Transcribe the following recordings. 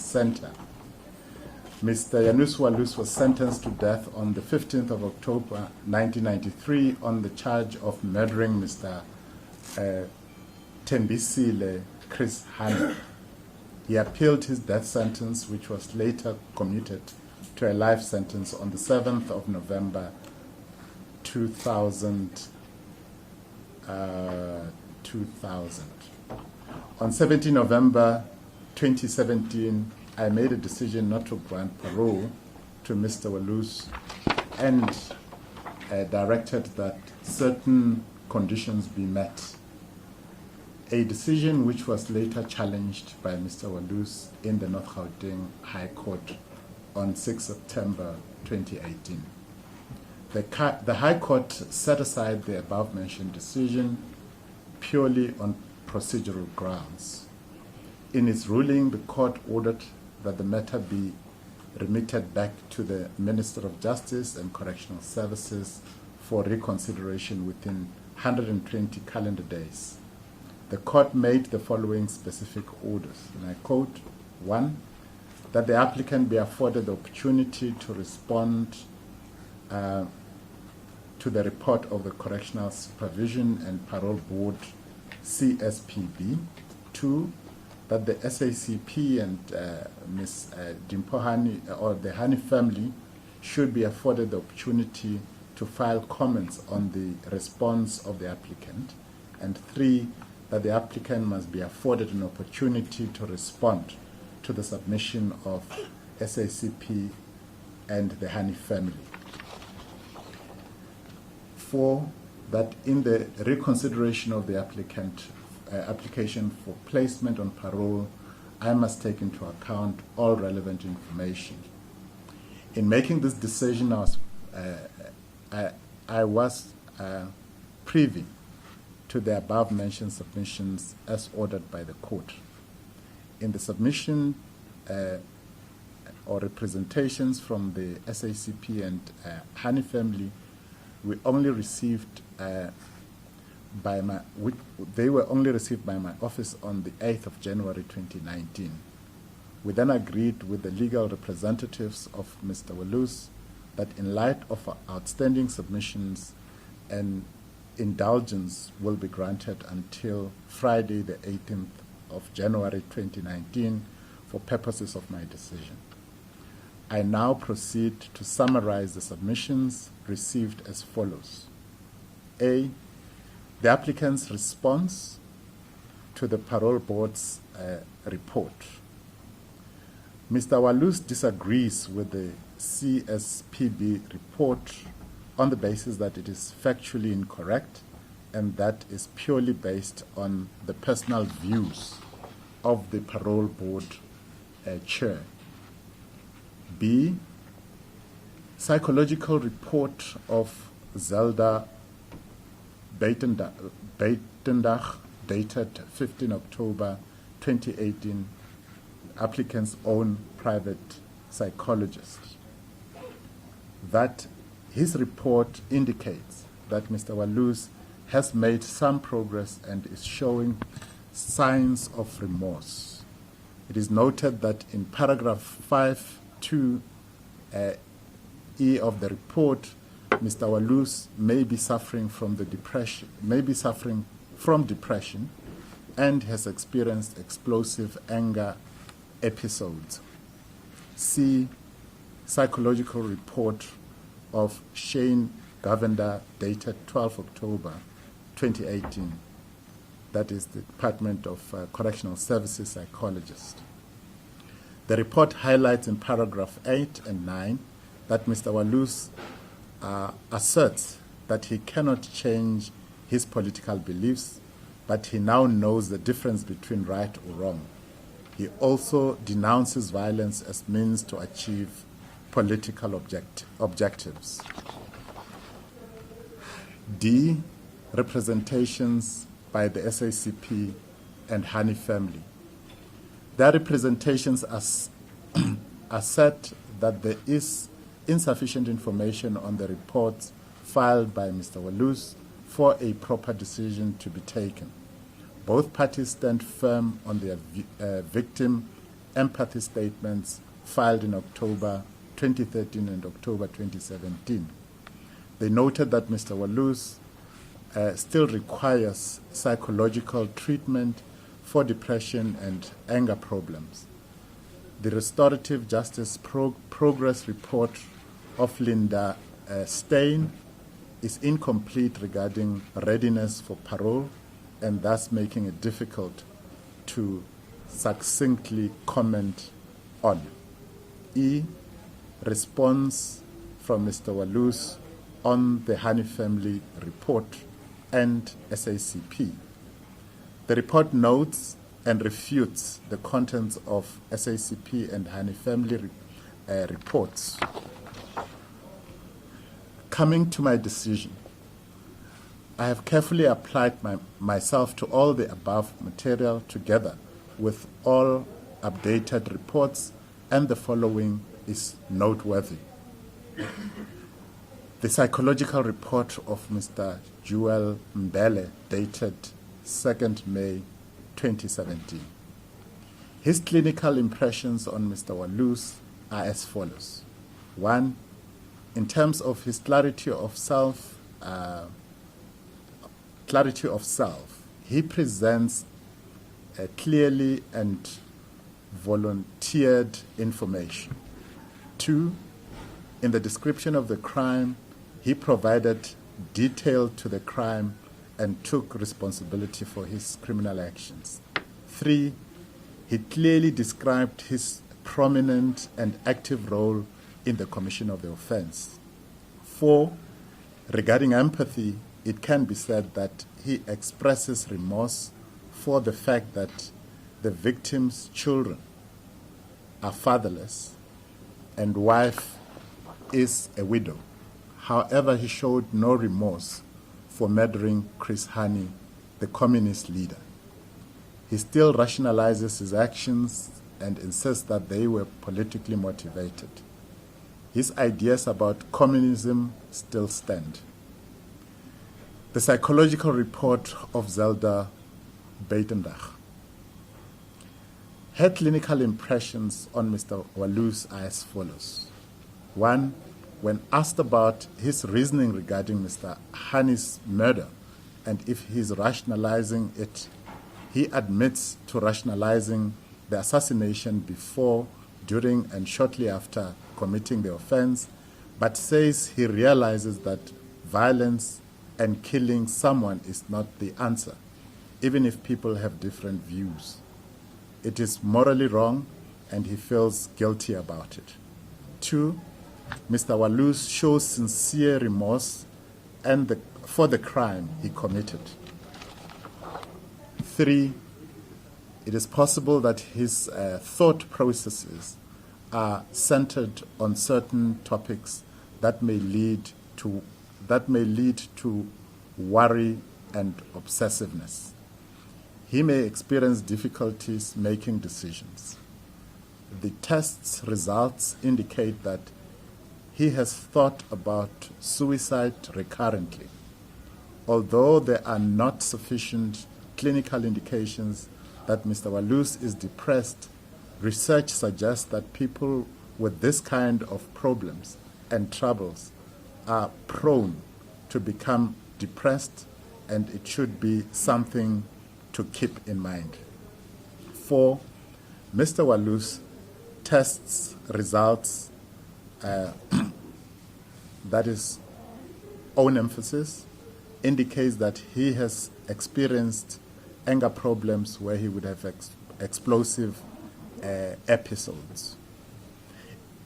Center. Mr. Janusz Walus was sentenced to death on the 15th of October 1993 on the charge of murdering Mr. Tembisile Chris Hani. He appealed his death sentence, which was later commuted to a life sentence on the 7th of November 2000. On 17 November 2017, I made a decision not to grant parole to Mr. Walus and directed that certain conditions be met. A decision which was later challenged by Mr. Walus in the North Gauteng High Court on 6 September 2018. The High Court set aside the above-mentioned decision purely on procedural grounds. In its ruling, the court ordered that the matter be remitted back to the Minister of Justice and Correctional Services for reconsideration within 120 calendar days. The court made the following specific orders, and I quote: 1, that the applicant be afforded the opportunity to respond to the report of the Correctional Supervision and Parole Board, CSPB. 2, that the SACP and Ms. Dimpo Hani, or the Hani family, should be afforded the opportunity to file comments on the response of the applicant. And 3, that the applicant must be afforded an opportunity to respond to the submission of SACP and the Hani family. 4, that in the reconsideration of the application for placement on parole, I must take into account all relevant information. In making this decision, I was privy to the above-mentioned submissions as ordered by the court. In the submission or representations from the SACP and Hani family, we only received they were only received by my office on the 8th of January 2019. We then agreed with the legal representatives of Mr. Walus that in light of our outstanding submissions, an indulgence will be granted until Friday the 18th of January 2019 for purposes of my decision. I now proceed to summarize the submissions received as follows. A, the applicant's response to the Parole Board's report. Mr. Walus disagrees with the CSPB report on the basis that it is factually incorrect and that is purely based on the personal views of the Parole Board chair. B, psychological report of Zelda Beitendach, dated 15 October 2018, applicant's own private psychologist. That his report indicates that Mr. Walus has made some progress and is showing signs of remorse. It is noted that in paragraph 5.2 E of the report, Mr. Walus may be suffering from depression and has experienced explosive anger episodes. C, psychological report of Shane Govender, dated 12 October 2018. That is the Department of Correctional Services psychologist. The report highlights in paragraph 8 and 9 that Mr. Walus asserts that he cannot change his political beliefs, but he now knows the difference between right or wrong. He also denounces violence as means to achieve political objectives. D, representations by the SACP and Hani family. Their representations assert that there is insufficient information on the reports filed by Mr. Walus for a proper decision to be taken. Both parties stand firm on their victim empathy statements filed in October 2013 and October 2017. They noted that Mr. Walus still requires psychological treatment for depression and anger problems. The Restorative Justice Progress Report of Linda Stein is incomplete regarding readiness for parole, and thus making it difficult to succinctly comment on. E. Response from Mr. Walus on the Hani family report and SACP. The report notes and refutes the contents of SACP and Hani family reports. Coming to my decision, I have carefully applied myself to all the above material together with all updated reports, and the following is noteworthy. The psychological report of Mr. Joel Mbele, dated 2nd May 2017. His clinical impressions on Mr. Walus are as follows. 1. In terms of his clarity of self, he presents clearly and volunteered information. 2. In the description of the crime, he provided detail to the crime and took responsibility for his criminal actions. 3. He clearly described his prominent and active role in the commission of the offense. 4. Regarding empathy, it can be said that he expresses remorse for the fact that the victim's children are fatherless and wife is a widow. However, he showed no remorse for murdering Chris Hani, the communist leader. He still rationalizes his actions and insists that they were politically motivated. His ideas about communism still stand. The psychological report of Zelda Buitendag. Her clinical impressions on Mr. Walus are as follows. 1. When asked about his reasoning regarding Mr. Hani's murder and if he is rationalizing it, he admits to rationalizing the assassination before, during, and shortly after committing the offense, but says he realizes that violence and killing someone is not the answer, even if people have different views. It is morally wrong, and he feels guilty about it. 2. Mr. Walus shows sincere remorse for the crime he committed. 3. It is possible that his thought processes are centered on certain topics that may lead to worry and obsessiveness. He may experience difficulties making decisions. The test's results indicate that he has thought about suicide recurrently. Although there are not sufficient clinical indications that Mr. Walus is depressed, research suggests that people with this kind of problems and troubles are prone to become depressed, and it should be something to keep in mind. 4. Mr. Walus tests results, that is, own emphasis, indicates that he has experienced anger problems where he would have explosive episodes.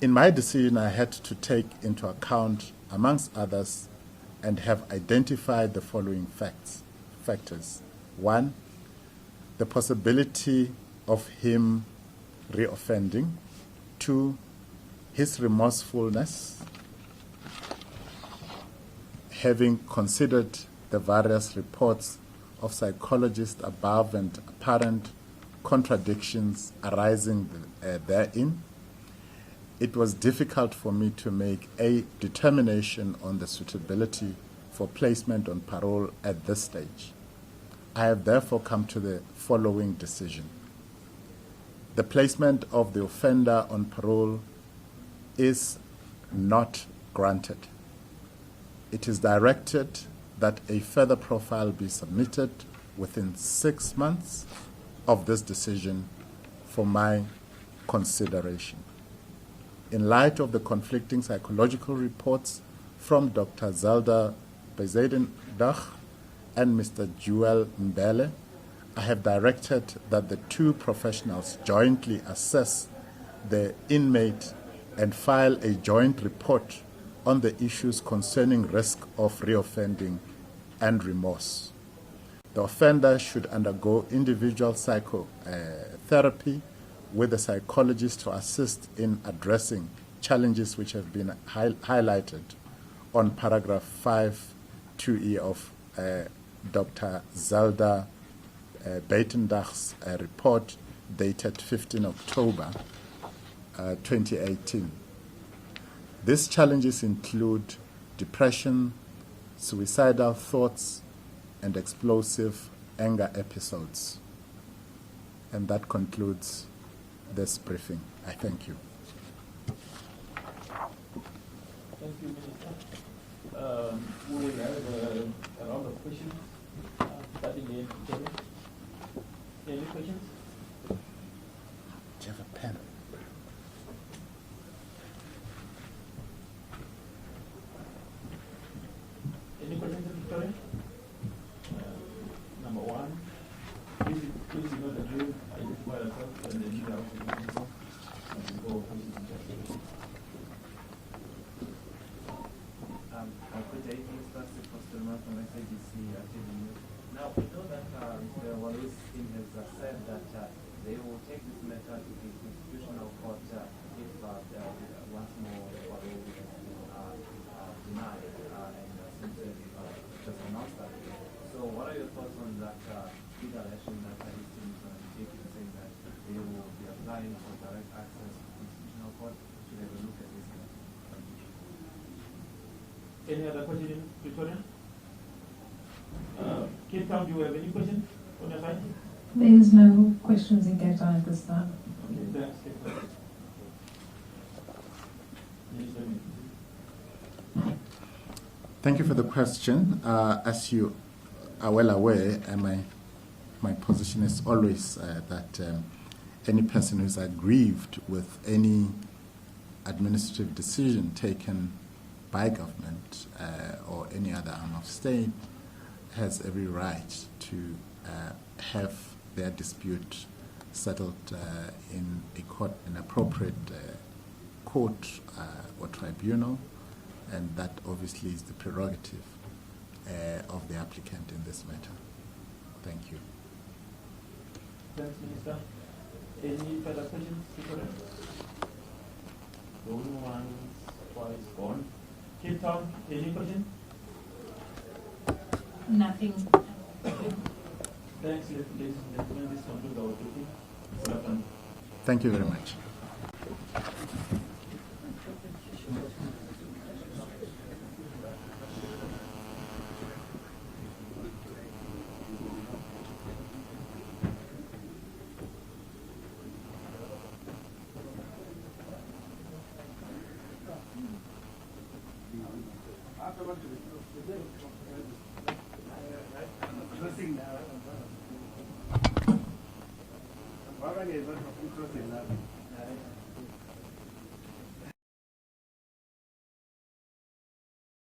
In my decision, I had to take into account, amongst others, and have identified the following factors. 1, the possibility of him reoffending. 2, his remorsefulness, having considered the various reports of psychologists above and apparent contradictions arising therein. It was difficult for me to make a determination on the suitability for placement on parole at this stage. I have therefore come to the following decision. The placement of the offender on parole is not granted. It is directed that a further profile be submitted within 6 months of this decision for my consideration. In light of the conflicting psychological reports from Dr. Zelda Bezuidendag and Mr. Joel Mbele, I have directed that the two professionals jointly assess the inmate and file a joint report on the issues concerning risk of reoffending and remorse. The offender should undergo individual psychotherapy with a psychologist to assist in addressing challenges which have been highlighted on paragraph 5(2)(e) of Dr. Zelda Beitendag's report dated 15 October 2018. These challenges include depression, suicidal thoughts, and explosive anger episodes. And that concludes this briefing. I thank you. Thank you, Minister. We will have a round of questions starting here. Any questions? Do you have a pen? Any questions, Victoria? Number one, please you know the drill, identify yourself and then you have to go Now, we know that Mr. Walus has said that they will take this matter to the Constitutional Court if once more parole is denied, and since just announced that. So what are your thoughts on that legal action that his team is going to take, saying that they will be applying for direct access to the Constitutional Court to have a look at this matter? Any other question, Victoria? Cape Town, do you have any questions on your side? There is no questions in Cape Town at this time. Okay, thanks, Cape Town. Thank you for the question. As you are well aware, my position is always that any person who is aggrieved with any administrative decision taken by government or any other arm of state has every right to have their dispute settled in a court, an appropriate court or tribunal, and that obviously is the prerogative of the applicant in this matter. Thank you. Thanks, Minister. Any further questions? Going once, twice, gone. Cape Town, any question? Nothing. Thanks, ladies and gentlemen. This concludes our briefing. Thank you very much. Closing now.